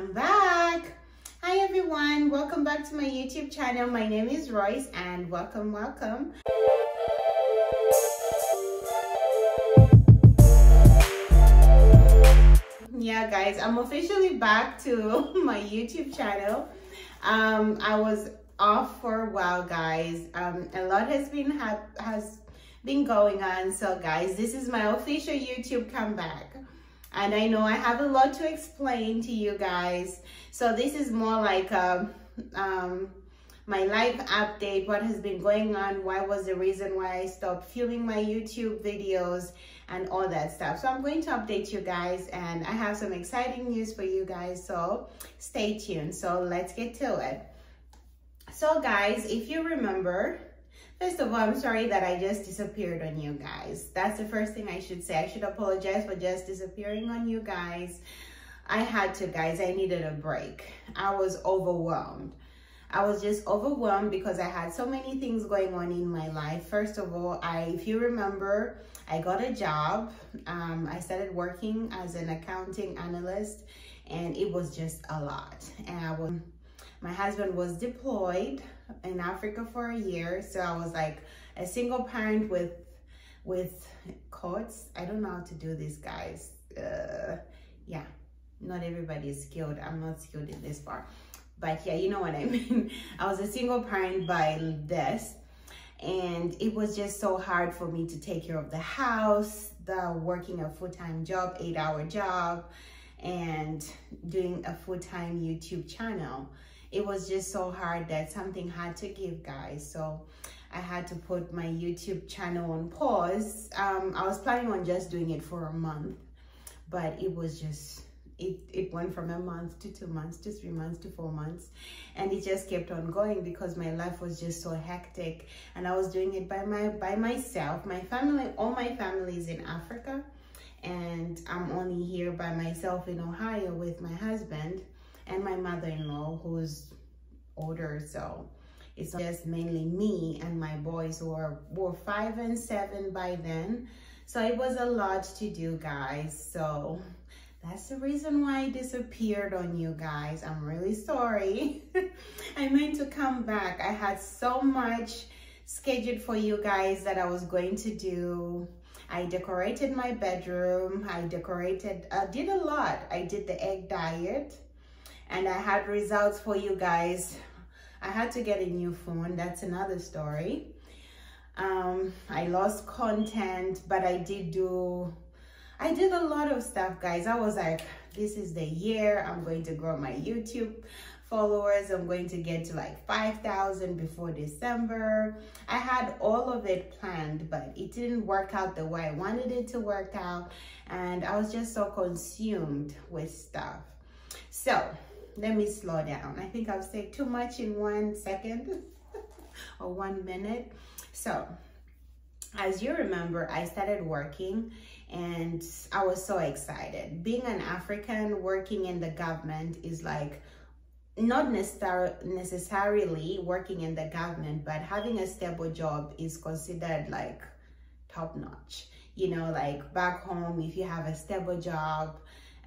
I'm back. Hi everyone, welcome back to my YouTube channel. My name is Royce and welcome. Yeah guys, I'm officially back to my YouTube channel. I was off for a while guys. A lot has been going on, so guys, this is my official YouTube comeback. And I know I have a lot to explain to you guys. So this is more like my life update, what has been going on, why was the reason why I stopped filming my YouTube videos and all that stuff. So I'm going to update you guys and I have some exciting news for you guys. So stay tuned. So let's get to it. So guys, if you remember, first of all, I'm sorry that I just disappeared on you guys. That's the first thing I should say. I should apologize for just disappearing on you guys. I had to, guys. I needed a break. I was overwhelmed. I was just overwhelmed because I had so many things going on in my life. First of all, if you remember, I got a job. I started working as an accounting analyst and it was just a lot. And my husband was deployed in Africa for a year, so I was like a single parent with courts. I don't know how to do this, guys. Yeah, not everybody is skilled. I'm not skilled in this part, but yeah, you know what I mean. I was a single parent by this, and it was just so hard for me to take care of the house, working a full-time job, 8-hour job, and doing a full-time YouTube channel. It was just so hard that something had to give, guys. So I had to put my YouTube channel on pause. I was planning on just doing it for a month, but it was just, it went from a month to 2 months to 3 months to 4 months. And it just kept on going because my life was just so hectic. And I was doing it by myself. My family, all my family is in Africa. And I'm only here by myself in Ohio with my husband and my mother-in-law who's older, so it's just mainly me and my boys who were 5 and 7 by then. So it was a lot to do, guys. So that's the reason why I disappeared on you guys. I'm really sorry. I meant to come back. I had so much scheduled for you guys that I was going to do. I decorated my bedroom. I did a lot. I did the egg diet. And I had results for you guys. I had to get a new phone. That's another story. I lost content, but I did a lot of stuff, guys. I was like, this is the year I'm going to grow my YouTube followers. I'm going to get to like 5,000 before December. I had all of it planned, but it didn't work out the way I wanted it to work out. And I was just so consumed with stuff. So let me slow down. I think I've said too much in 1 second or 1 minute. So as you remember, I started working and I was so excited. Being an African working in the government is like, not necessarily working in the government, but having a stable job is considered like top notch. You know, like back home, if you have a stable job,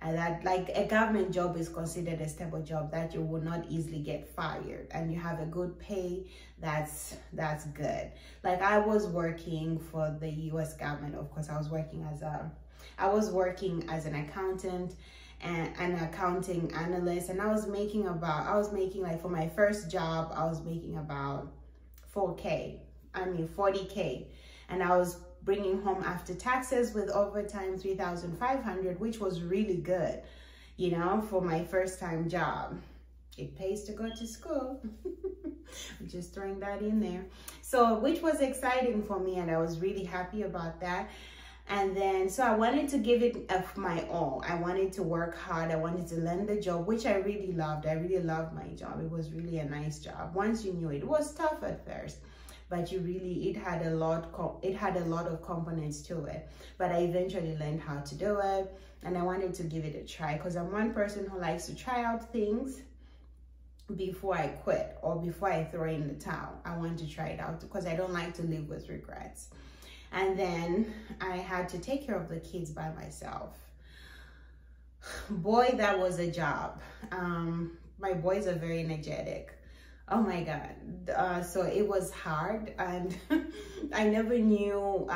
and that like a government job is considered a stable job that you will not easily get fired, and you have a good pay, that's good. Like I was working for the US government. Of course, I was working as an accountant and an accounting analyst, and I was making like, for my first job, I was making about 40K, and I was bringing home after taxes with overtime 3,500, which was really good, you know, for my first time job. It pays to go to school. I'm just throwing that in there. So, which was exciting for me, and I was really happy about that. And then, so I wanted to give it my all. I wanted to work hard. I wanted to learn the job, which I really loved. I really loved my job. It was really a nice job. Once you knew it, it was tough at first, but it had a lot of components to it. But I eventually learned how to do it, and I wanted to give it a try because I'm one person who likes to try out things before I quit or before I throw in the towel. I want to try it out because I don't like to live with regrets. And then I had to take care of the kids by myself. boy, that was a job. My boys are very energetic. Oh my God. So it was hard, and I never knew,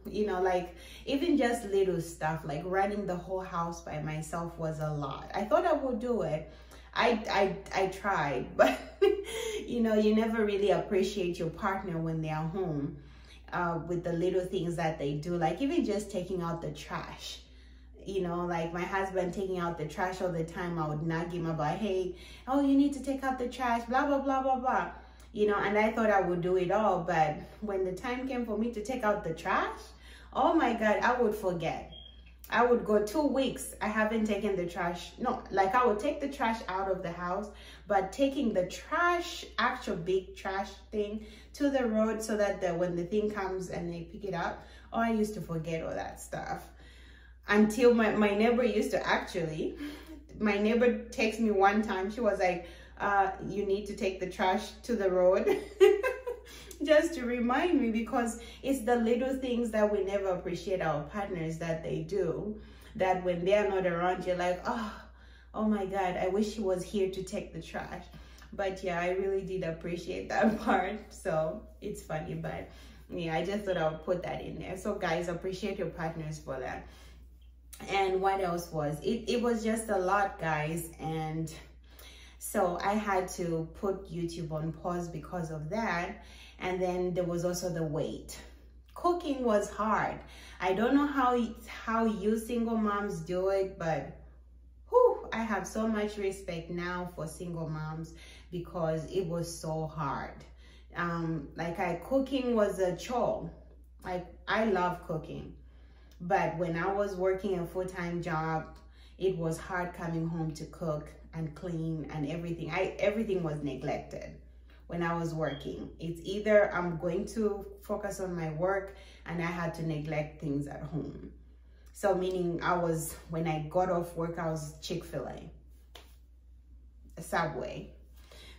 you know, like even just little stuff like running the whole house by myself was a lot. I thought I would do it. I tried, but you know, you never really appreciate your partner when they are home, with the little things that they do, like even just taking out the trash. You know, like my husband taking out the trash all the time, I would nag him about, hey, oh, you need to take out the trash, blah, blah, blah, blah, blah. You know, and I thought I would do it all. But when the time came for me to take out the trash, oh my God, I would forget. I would go 2 weeks. I haven't taken the trash. No, like I would take the trash out of the house, but taking the trash, actual big trash thing to the road so that when the thing comes and they pick it up, oh, I used to forget all that stuff. Until my neighbor used to actually, my neighbor texted me one time. She was like, you need to take the trash to the road. Just to remind me, because it's the little things that we never appreciate our partners that they do, that when they're not around, you're like, oh my God, I wish he was here to take the trash. But yeah, I really did appreciate that part. So it's funny, but yeah, I just thought I would put that in there. So guys, appreciate your partners for that. And what else was it was just a lot, guys. And so I had to put YouTube on pause because of that. And then there was also the weight. Cooking was hard. I don't know how you single moms do it, but whew, I have so much respect now for single moms because it was so hard. Cooking was a chore. Like, I love cooking. But when I was working a full-time job, it was hard coming home to cook and clean and everything. Everything was neglected when I was working. It's either I'm going to focus on my work and I had to neglect things at home. So meaning when I got off work, I was Chick-fil-A, Subway.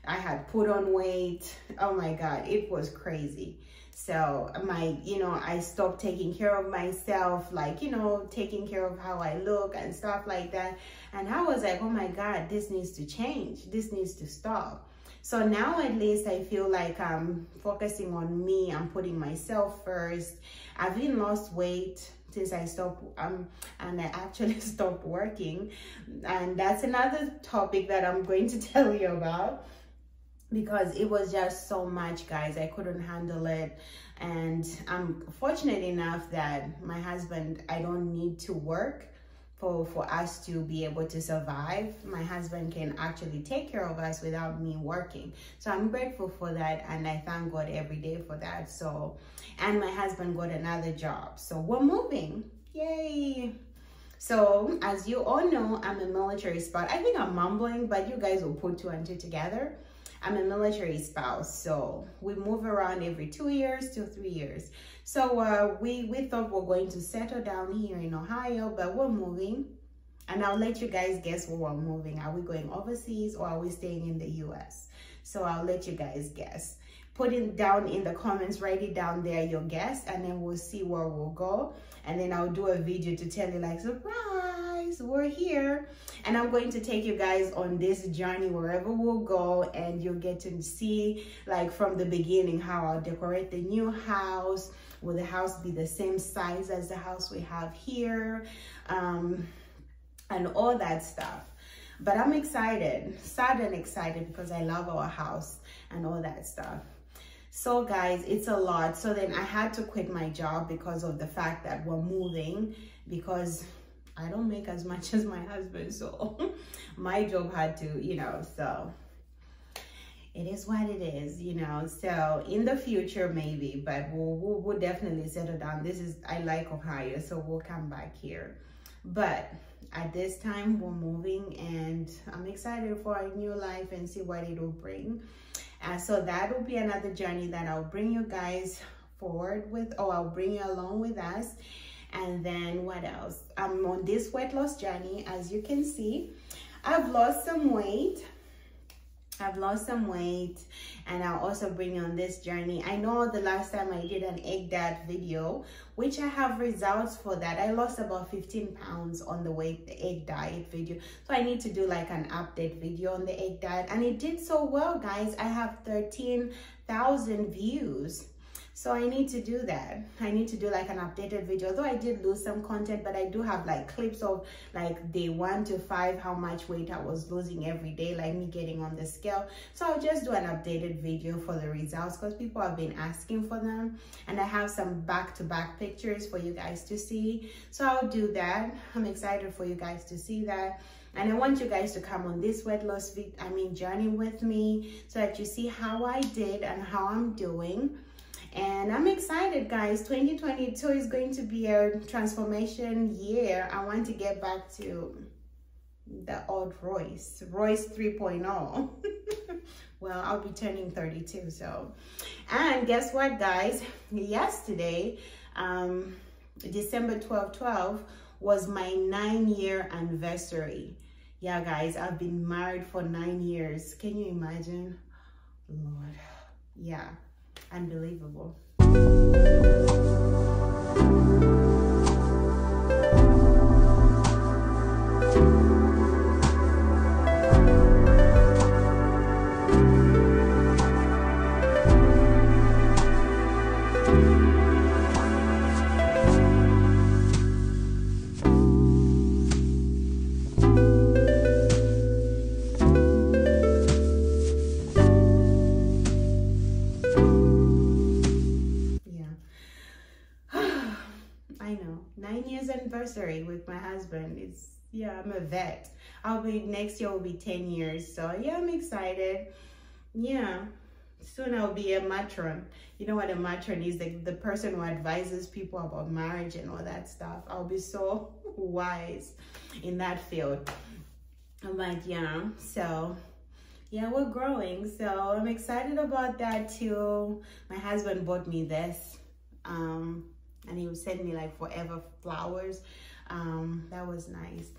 I had put on weight. Oh my God, it was crazy. So I stopped taking care of myself, like, taking care of how I look and stuff like that. And I was like, oh my God, this needs to change. This needs to stop. So now at least I feel like I'm focusing on me. I'm putting myself first. I've even lost weight since I stopped, and I actually stopped working. And that's another topic that I'm going to tell you about, because it was just so much, guys. I couldn't handle it. And I'm fortunate enough that my husband, I don't need to work for us to be able to survive. My husband can actually take care of us without me working. So I'm grateful for that, and I thank God every day for that. So, and my husband got another job. So we're moving. Yay. So as you all know, I'm a military spouse. I think I'm mumbling, but you guys will put 2 and 2 together. I'm a military spouse, so we move around every 2 years to 3 years. So we thought we're going to settle down here in Ohio, but we're moving. And I'll let you guys guess where we're moving. Are we going overseas or are we staying in the US? So I'll let you guys guess. Put it down in the comments, write it down there, your guess, and then we'll see where we'll go. And then I'll do a video to tell you, like, surprise, we're here. And I'm going to take you guys on this journey wherever we'll go, and you'll get to see, like, from the beginning how I'll decorate the new house. Will the house be the same size as the house we have here? And all that stuff. But I'm excited, sad and excited, because I love our house and all that stuff. So guys, it's a lot. So then I had to quit my job because of the fact that we're moving, because I don't make as much as my husband. So my job had to, so it is what it is, So in the future, maybe, but we'll definitely settle down. I like Ohio, so we'll come back here. But at this time, we're moving, and I'm excited for our new life and see what it will bring. So that will be another journey that I'll bring you guys forward with, or I'll bring you along with us. And then what else? I'm on this weight loss journey. As you can see, I've lost some weight. and I'll also bring you on this journey. I know the last time I did an egg diet video, which I have results for that. I lost about 15 pounds on the egg diet video. So I need to do like an update video on the egg diet, and it did so well, guys. I have 13,000 views. So I need to do that. I need to do like an updated video. Although I did lose some content, but I do have like clips of like day 1 to 5, how much weight I was losing every day, like me getting on the scale. So I'll just do an updated video for the results because people have been asking for them. And I have some back-to-back pictures for you guys to see. So I'll do that. I'm excited for you guys to see that. And I want you guys to come on this weight loss journey with me so that you see how I did and how I'm doing. And I'm excited, guys. 2022 is going to be a transformation year. I want to get back to the old Royce 3.0. Well, I'll be turning 32, so. And guess what, guys? Yesterday, December 12/12 was my 9-year anniversary. Yeah, guys, I've been married for 9 years. Can you imagine? Lord, yeah. Unbelievable. Anniversary with my husband. Yeah, I'm a vet. Next year will be 10 years. So yeah, I'm excited. Yeah, soon I'll be a matron. You know what a matron is? The person who advises people about marriage and all that stuff. I'll be so wise in that field. But yeah, so yeah, we're growing. So I'm excited about that too. My husband bought me this. And he would send me like forever flowers. That was nice.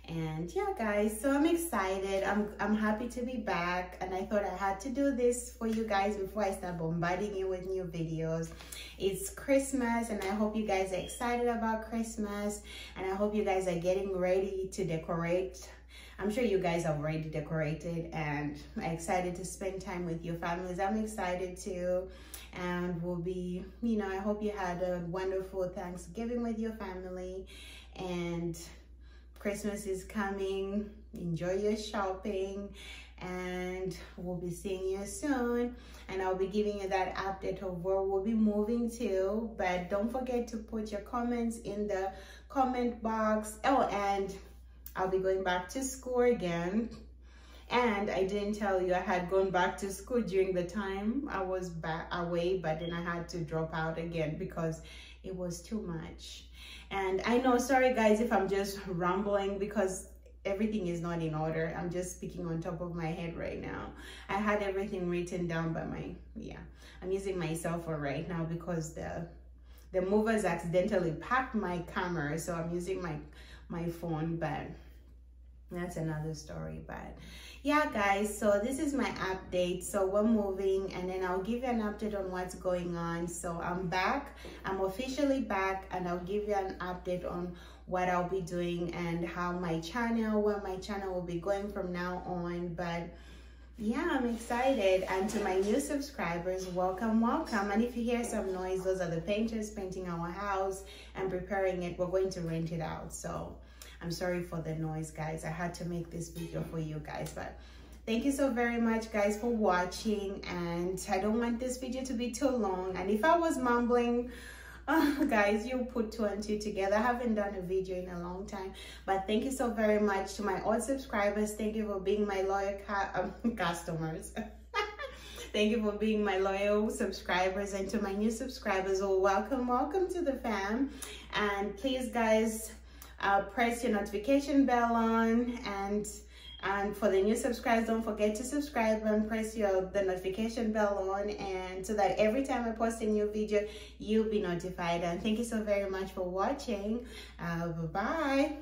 And yeah, guys, so I'm excited. I'm happy to be back, and I thought I had to do this for you guys before I start bombarding you with new videos. It's Christmas, and I hope you guys are excited about Christmas, and I hope you guys are getting ready to decorate. I'm sure you guys have already decorated and are excited to spend time with your families. I'm excited too. And we'll be, you know, I hope you had a wonderful Thanksgiving with your family. And Christmas is coming. Enjoy your shopping. And we'll be seeing you soon. And I'll be giving you that update of where we'll be moving to. But don't forget to put your comments in the comment box. Oh, and I'll be going back to school again. And I didn't tell you I had gone back to school during the time I was back away, but then I had to drop out again because it was too much. And I know, sorry guys if I'm just rambling because everything is not in order. I'm just speaking on top of my head right now. I had everything written down by I'm using my cell phone right now because the movers accidentally packed my camera, so I'm using my phone, but that's another story. But yeah, guys, so this is my update. So we're moving, and then I'll give you an update on what's going on. So I'm back, I'm officially back, and I'll give you an update on what I'll be doing and how where my channel will be going from now on. But yeah, I'm excited. And to my new subscribers, welcome. And if you hear some noise, those are the painters painting our house and preparing it. We're going to rent it out, so I'm sorry for the noise, guys. I had to make this video for you guys. But thank you so very much, guys, for watching. And I don't want this video to be too long. And if I was mumbling, guys, you put 2 and 2 together. I haven't done a video in a long time. But thank you so very much to my old subscribers. Thank you for being my loyal customers. Thank you for being my loyal subscribers. And to my new subscribers, well, welcome to the fam. And please, guys, press your notification bell on, and for the new subscribers, don't forget to subscribe and press the notification bell on, and so that every time I post a new video, you'll be notified. And thank you so very much for watching. Bye-bye.